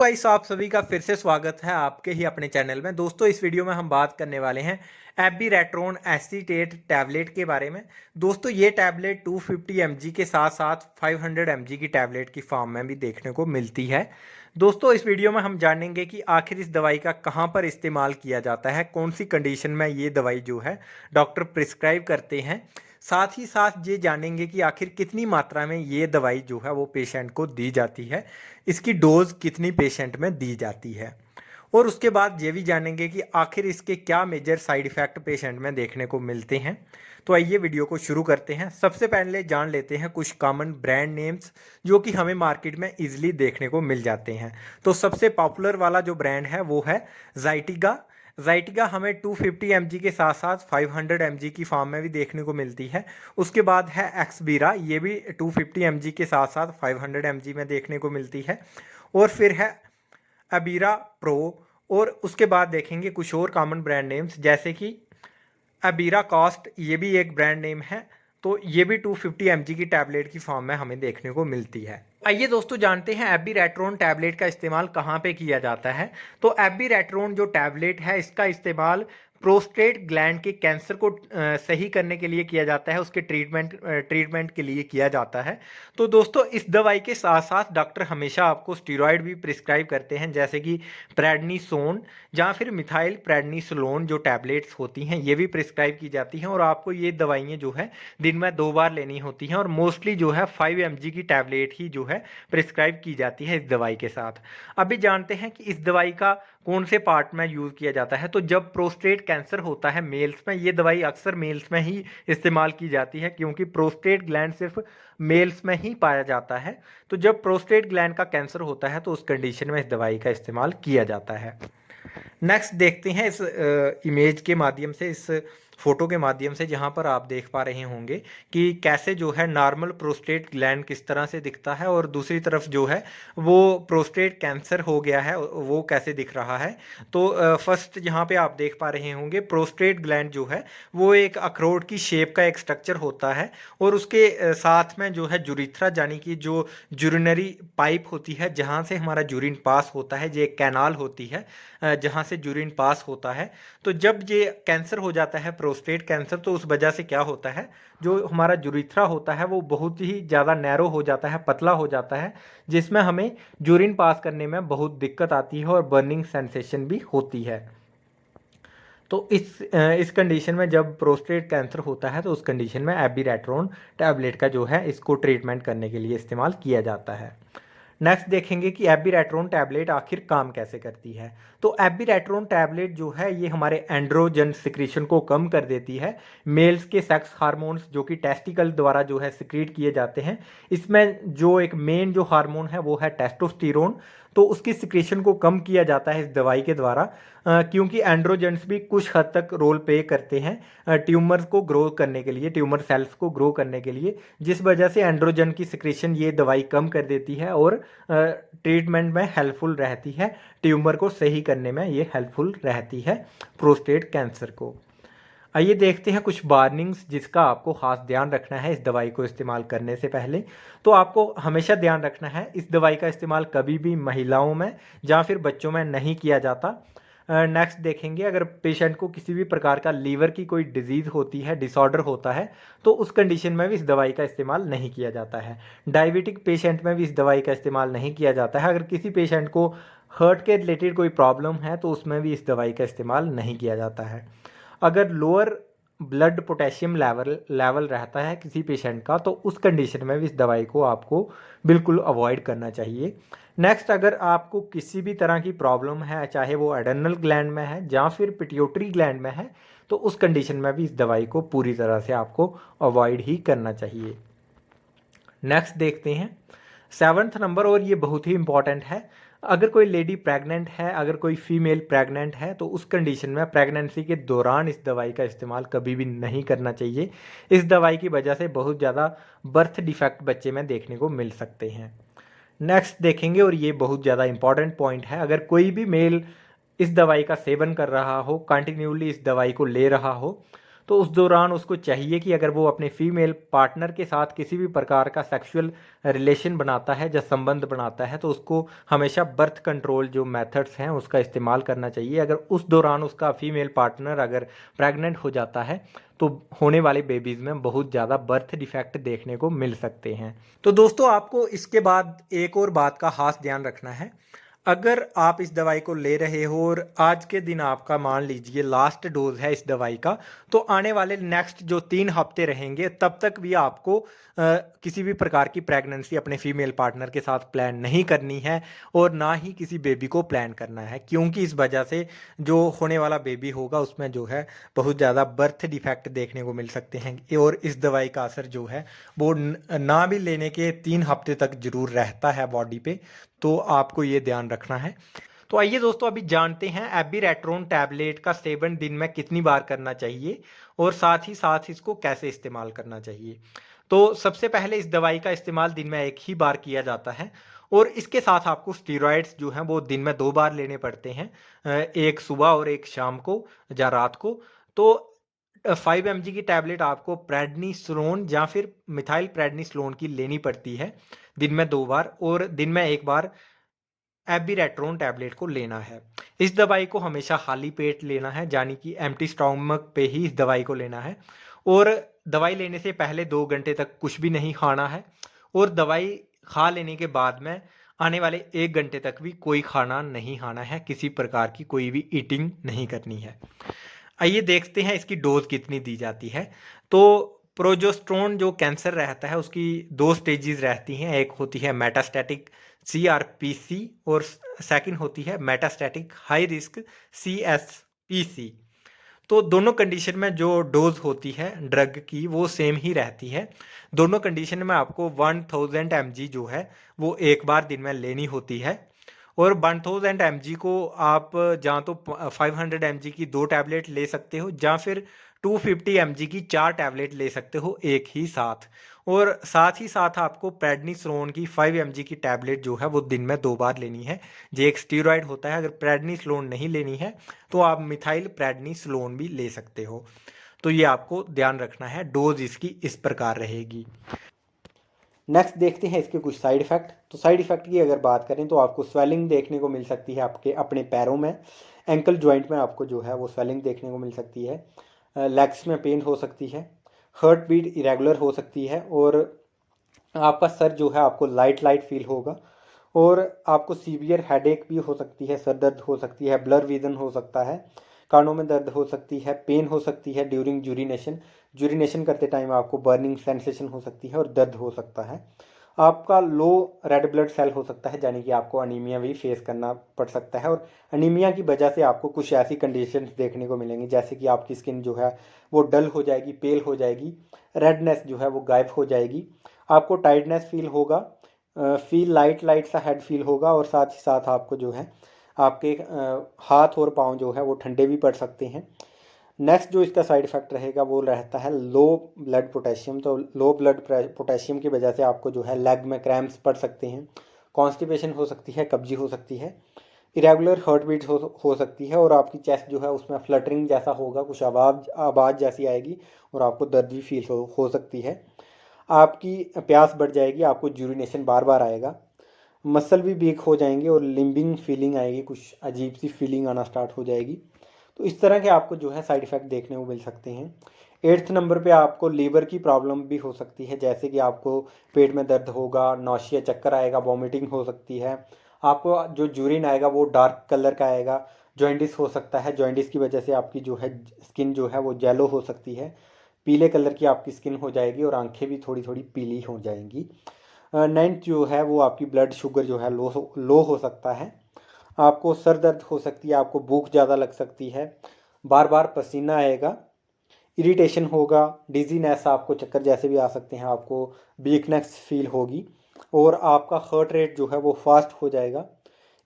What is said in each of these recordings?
Guys आप सभी का फिर से स्वागत है आपके ही अपने चैनल में। दोस्तों इस वीडियो में हम बात करने वाले हैं एबीरेट्रोन एसीटेट टैबलेट के बारे में। दोस्तों ये टैबलेट 250 mg के साथ साथ 500 mg की टैबलेट की फॉर्म में भी देखने को मिलती है। दोस्तों इस वीडियो में हम जानेंगे कि आखिर इस दवाई का कहां पर इस्तेमाल किया जाता है, कौन सी कंडीशन में ये दवाई जो है डॉक्टर प्रिस्क्राइब करते हैं। साथ ही साथ ये जानेंगे कि आखिर कितनी मात्रा में ये दवाई जो है वो पेशेंट को दी जाती है, इसकी डोज कितनी पेशेंट में दी जाती है, और उसके बाद ये भी जानेंगे कि आखिर इसके क्या मेजर साइड इफ़ेक्ट पेशेंट में देखने को मिलते हैं। तो आइए वीडियो को शुरू करते हैं। सबसे पहले जान लेते हैं कुछ कॉमन ब्रांड नेम्स जो कि हमें मार्केट में इजीली देखने को मिल जाते हैं। तो सबसे पॉपुलर वाला जो ब्रांड है वो है ज़ाइटिगा। ज़ाइटिगा हमें 250 mg के साथ साथ 500 mg की फॉर्म में भी देखने को मिलती है। उसके बाद है एक्सबीरा, ये भी 250 mg के साथ साथ 500 mg में देखने को मिलती है। और फिर है अबीरा प्रो। और उसके बाद देखेंगे कुछ और कॉमन ब्रांड नेम्स जैसे कि अबीरा कॉस्ट, ये भी एक ब्रांड नेम है। तो ये भी 250 mg की टैबलेट की फॉर्म में हमें देखने को मिलती है। आइए दोस्तों जानते हैं एबीरेट्रोन टैबलेट का इस्तेमाल कहाँ पे किया जाता है। तो एबीरेट्रोन जो टैबलेट है इसका इस्तेमाल प्रोस्टेट ग्लैंड के कैंसर को सही करने के लिए किया जाता है, उसके ट्रीटमेंट के लिए किया जाता है। तो दोस्तों इस दवाई के साथ साथ डॉक्टर हमेशा आपको स्टीरॉयड भी प्रिस्क्राइब करते हैं, जैसे कि प्रेडनिसोन या फिर मिथाइल प्रेडनिसोलोन जो टैबलेट्स होती हैं ये भी प्रिस्क्राइब की जाती हैं। और आपको ये दवाइयाँ जो है दिन में 2 बार लेनी होती हैं, और मोस्टली जो है 5 mg की टैबलेट ही जो है प्रिस्क्राइब की जाती है इस दवाई के साथ। अभी जानते हैं कि इस दवाई का कौन से पार्ट में यूज़ किया जाता है। तो जब प्रोस्टेट कैंसर होता है मेल्स में, ये दवाई अक्सर मेल्स में ही इस्तेमाल की जाती है, क्योंकि प्रोस्टेट ग्लैंड सिर्फ मेल्स में ही पाया जाता है। तो जब प्रोस्टेट ग्लैंड का कैंसर होता है तो उस कंडीशन में इस दवाई का इस्तेमाल किया जाता है। नेक्स्ट देखते हैं इस इमेज के माध्यम से, इस फोटो के माध्यम से, जहां पर आप देख पा रहे होंगे कि कैसे जो है नॉर्मल प्रोस्टेट ग्लैंड किस तरह से दिखता है, और दूसरी तरफ जो है वो प्रोस्टेट कैंसर हो गया है वो कैसे दिख रहा है। तो फर्स्ट यहाँ पे आप देख पा रहे होंगे प्रोस्टेट ग्लैंड जो है वो एक अखरोट की शेप का एक स्ट्रक्चर होता है, और उसके साथ में जो है जुरिथ्रा यानी कि जो यूरिनरी पाइप होती है जहाँ से हमारा यूरिन पास होता है, जो एक कैनाल होती है जहाँ से यूरिन पास होता है। तो जब ये कैंसर हो जाता है प्रोस्टेट कैंसर, तो उस वजह से क्या होता है, जो हमारा यूरिथ्रा होता है वो बहुत ही ज़्यादा नैरो हो जाता है, पतला हो जाता है, जिसमें हमें यूरिन पास करने में बहुत दिक्कत आती है और बर्निंग सेंसेशन भी होती है। तो इस कंडीशन में जब प्रोस्टेट कैंसर होता है तो उस कंडीशन में एबीरेट्रोन टैबलेट का जो है इसको ट्रीटमेंट करने के लिए इस्तेमाल किया जाता है। नेक्स्ट देखेंगे कि एबीरेट्रोन टैबलेट आखिर काम कैसे करती है। तो एबीरेट्रोन टैबलेट जो है ये हमारे एंड्रोजन सिक्रीशन को कम कर देती है। मेल्स के सेक्स हार्मोन्स जो कि टेस्टिकल द्वारा जो है सिक्रीट किए जाते हैं, इसमें जो एक मेन जो हार्मोन है वो है टेस्टोस्टेरोन। तो उसकी सिक्रीशन को कम किया जाता है इस दवाई के द्वारा, क्योंकि एंड्रोजेंस भी कुछ हद तक रोल प्ले करते हैं ट्यूमर को ग्रो करने के लिए, ट्यूमर सेल्स को ग्रो करने के लिए, जिस वजह से एंड्रोजन की सिक्रीशन ये दवाई कम कर देती है और ट्रीटमेंट में हेल्पफुल रहती है, ट्यूमर को सही करने में ये हेल्पफुल रहती है प्रोस्टेट कैंसर को। आइए देखते हैं कुछ वार्निंग्स जिसका आपको खास ध्यान रखना है इस दवाई को इस्तेमाल करने से पहले। तो आपको हमेशा ध्यान रखना है इस दवाई का इस्तेमाल कभी भी महिलाओं में या फिर बच्चों में नहीं किया जाता। नेक्स्ट देखेंगे अगर पेशेंट को किसी भी प्रकार का लीवर की कोई डिजीज़ होती है, डिसऑर्डर होता है, तो उस कंडीशन में भी इस दवाई का इस्तेमाल नहीं किया जाता है। डायबिटिक पेशेंट में भी इस दवाई का इस्तेमाल नहीं किया जाता है। अगर किसी पेशेंट को हार्ट के रिलेटेड कोई प्रॉब्लम है तो उसमें भी इस दवाई का इस्तेमाल नहीं किया जाता है। अगर लोअर ब्लड पोटेशियम लेवल रहता है किसी पेशेंट का तो उस कंडीशन में भी इस दवाई को आपको बिल्कुल अवॉइड करना चाहिए। नेक्स्ट अगर आपको किसी भी तरह की प्रॉब्लम है, चाहे वो एडेनल ग्लैंड में है या फिर पिट्यूटरी ग्लैंड में है, तो उस कंडीशन में भी इस दवाई को पूरी तरह से आपको अवॉइड ही करना चाहिए। नेक्स्ट देखते हैं 7th नंबर, और ये बहुत ही इंपॉर्टेंट है। अगर कोई लेडी प्रेग्नेंट है, अगर कोई फीमेल प्रेग्नेंट है, तो उस कंडीशन में प्रेगनेंसी के दौरान इस दवाई का इस्तेमाल कभी भी नहीं करना चाहिए। इस दवाई की वजह से बहुत ज़्यादा बर्थ डिफेक्ट बच्चे में देखने को मिल सकते हैं। नेक्स्ट देखेंगे, और ये बहुत ज़्यादा इंपॉर्टेंट पॉइंट है, अगर कोई भी मेल इस दवाई का सेवन कर रहा हो, कंटिन्यूली इस दवाई को ले रहा हो, तो उस दौरान उसको चाहिए कि अगर वो अपने फीमेल पार्टनर के साथ किसी भी प्रकार का सेक्सुअल रिलेशन बनाता है या संबंध बनाता है, तो उसको हमेशा बर्थ कंट्रोल जो मेथड्स हैं उसका इस्तेमाल करना चाहिए। अगर उस दौरान उसका फीमेल पार्टनर अगर प्रेग्नेंट हो जाता है तो होने वाले बेबीज़ में बहुत ज़्यादा बर्थ डिफेक्ट देखने को मिल सकते हैं। तो दोस्तों, आपको इसके बाद एक और बात का खास ध्यान रखना है। अगर आप इस दवाई को ले रहे हो और आज के दिन आपका मान लीजिए लास्ट डोज है इस दवाई का, तो आने वाले नेक्स्ट जो 3 हफ्ते रहेंगे तब तक भी आपको किसी भी प्रकार की प्रेगनेंसी अपने फीमेल पार्टनर के साथ प्लान नहीं करनी है और ना ही किसी बेबी को प्लान करना है, क्योंकि इस वजह से जो होने वाला बेबी होगा उसमें जो है बहुत ज़्यादा बर्थ डिफेक्ट देखने को मिल सकते हैं और इस दवाई का असर जो है वो ना भी लेने के 3 हफ्ते तक जरूर रहता है बॉडी पे। तो आपको ये ध्यान रखना है। तो आइए दोस्तों, अभी जानते हैं एबीरेट्रोन टैबलेट का सेवन दिन में कितनी बार करना चाहिए और साथ ही साथ इसको कैसे इस्तेमाल करना चाहिए। तो सबसे पहले इस दवाई का इस्तेमाल दिन में एक ही बार किया जाता है और इसके साथ आपको स्टीरॉयड्स जो हैं वो दिन में 2 बार लेने पड़ते हैं, एक सुबह और एक शाम को या रात को। तो 5 mg की टैबलेट आपको प्रेडनिसोलोन या फिर मिथाइल प्रेडनिसोलोन की लेनी पड़ती है दिन में 2 बार, और दिन में एक बार एबीरेट्रोन टैबलेट को लेना है। इस दवाई को हमेशा खाली पेट लेना है, यानी कि एम्प्टी स्टोमक पे ही इस दवाई को लेना है और दवाई लेने से पहले 2 घंटे तक कुछ भी नहीं खाना है और दवाई खा लेने के बाद में आने वाले 1 घंटे तक भी कोई खाना नहीं खाना है, किसी प्रकार की कोई भी ईटिंग नहीं करनी है। आइए देखते हैं इसकी डोज कितनी दी जाती है। तो प्रोजेस्टेरोन जो कैंसर रहता है उसकी 2 स्टेजेस रहती हैं, एक होती है मेटास्टैटिक CRPC और सेकंड होती है मेटास्टैटिक हाई रिस्क CSPC। तो दोनों कंडीशन में जो डोज होती है ड्रग की वो सेम ही रहती है। दोनों कंडीशन में आपको 1000 mg जो है वो एक बार दिन में लेनी होती है और 1000 mg को आप जहाँ तो 500 mg की 2 टैबलेट ले सकते हो या फिर 250 mg की 4 टैबलेट ले सकते हो एक ही साथ। और साथ ही साथ आपको प्रेडनिसोलोन की 5 mg की टैबलेट जो है वो दिन में 2 बार लेनी है। ये एक स्टीरॉयड होता है। अगर प्रेडनिसोलोन नहीं लेनी है तो आप मिथाइल प्रेडनिसोलोन भी ले सकते हो। तो ये आपको ध्यान रखना है। डोज इसकी इस प्रकार रहेगी। नेक्स्ट देखते हैं इसके कुछ साइड इफ़ेक्ट। तो साइड इफ़ेक्ट की अगर बात करें तो आपको स्वेलिंग देखने को मिल सकती है आपके अपने पैरों में, एंकल जॉइंट में आपको जो है वो स्वेलिंग देखने को मिल सकती है, लेग्स में पेन हो सकती है, हार्ट बीट इरेगुलर हो सकती है और आपका सर जो है आपको लाइट लाइट फील होगा और आपको सीवियर हेडेक भी हो सकती है, सर दर्द हो सकती है, ब्लर विजन हो सकता है, कानों में दर्द हो सकती है, पेन हो सकती है ड्यूरिंग यूरिनेशन करते टाइम आपको बर्निंग सेंसेशन हो सकती है और दर्द हो सकता है। आपका लो रेड ब्लड सेल हो सकता है, यानी कि आपको अनीमिया भी फेस करना पड़ सकता है और अनीमिया की वजह से आपको कुछ ऐसी कंडीशंस देखने को मिलेंगी जैसे कि आपकी स्किन जो है वो डल हो जाएगी, पेल हो जाएगी, रेडनेस जो है वो गायब हो जाएगी, आपको टाइटनेस फील होगा, फील लाइट लाइट सा हेड फील होगा और साथ ही साथ आपको जो है आपके हाथ और पाँव जो है वो ठंडे भी पड़ सकते हैं। नेक्स्ट जो इसका साइड इफेक्ट रहेगा वो रहता है लो ब्लड पोटेशियम। तो लो ब्लड पोटेशियम की वजह से आपको जो है लेग में क्रैम्प्स पड़ सकते हैं, कॉन्स्टिपेशन हो सकती है, कब्जी हो सकती है, इरेगुलर हार्ट बीट हो सकती है और आपकी चेस्ट जो है उसमें फ्लटरिंग जैसा होगा, कुछ आवाज़ जैसी आएगी और आपको दर्द भी फील हो सकती है। आपकी प्यास बढ़ जाएगी, आपको यूरिनेशन बार बार आएगा, मसल भी वीक हो जाएंगे और लिम्बिंग फीलिंग आएगी, कुछ अजीब सी फीलिंग आना स्टार्ट हो जाएगी। तो इस तरह के आपको जो है साइड इफ़ेक्ट देखने को मिल सकते हैं। 8th नंबर पे आपको लीवर की प्रॉब्लम भी हो सकती है, जैसे कि आपको पेट में दर्द होगा, नौशिया, चक्कर आएगा, वॉमिटिंग हो सकती है, आपको जो यूरिन आएगा वो डार्क कलर का आएगा, जॉइंटिस हो सकता है, जॉइंटिस की वजह से आपकी जो है स्किन जो है वो येलो हो सकती है, पीले कलर की आपकी स्किन हो जाएगी और आंखें भी थोड़ी थोड़ी पीली हो जाएंगी। 9th जो है वो आपकी ब्लड शुगर जो है लो हो सकता है, आपको सर दर्द हो सकती है, आपको भूख ज़्यादा लग सकती है, बार बार पसीना आएगा, इरिटेशन होगा, डिजीनेस, आपको चक्कर जैसे भी आ सकते हैं, आपको वीकनेस फील होगी और आपका हार्ट रेट जो है वो फास्ट हो जाएगा।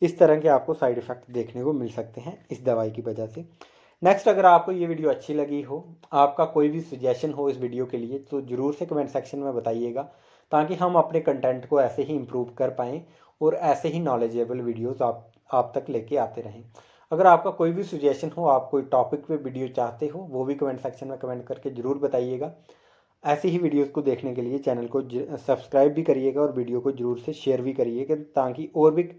इस तरह के आपको साइड इफ़ेक्ट देखने को मिल सकते हैं इस दवाई की वजह से। नेक्स्ट, अगर आपको ये वीडियो अच्छी लगी हो, आपका कोई भी सजेशन हो इस वीडियो के लिए, तो ज़रूर से कमेंट सेक्शन में बताइएगा ताकि हम अपने कंटेंट को ऐसे ही इम्प्रूव कर पाएँ और ऐसे ही नॉलेजेबल वीडियोज़ आप तक लेके आते रहें। अगर आपका कोई भी सजेशन हो, आप कोई टॉपिक पे वीडियो चाहते हो, वो भी कमेंट सेक्शन में कमेंट करके ज़रूर बताइएगा। ऐसी ही वीडियोस को देखने के लिए चैनल को सब्सक्राइब भी करिएगा और वीडियो को ज़रूर से शेयर भी करिएगा, ताकि और भी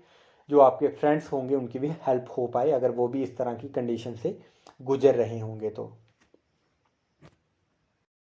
जो आपके फ्रेंड्स होंगे उनकी भी हेल्प हो पाए, अगर वो भी इस तरह की कंडीशन से गुजर रहे होंगे तो।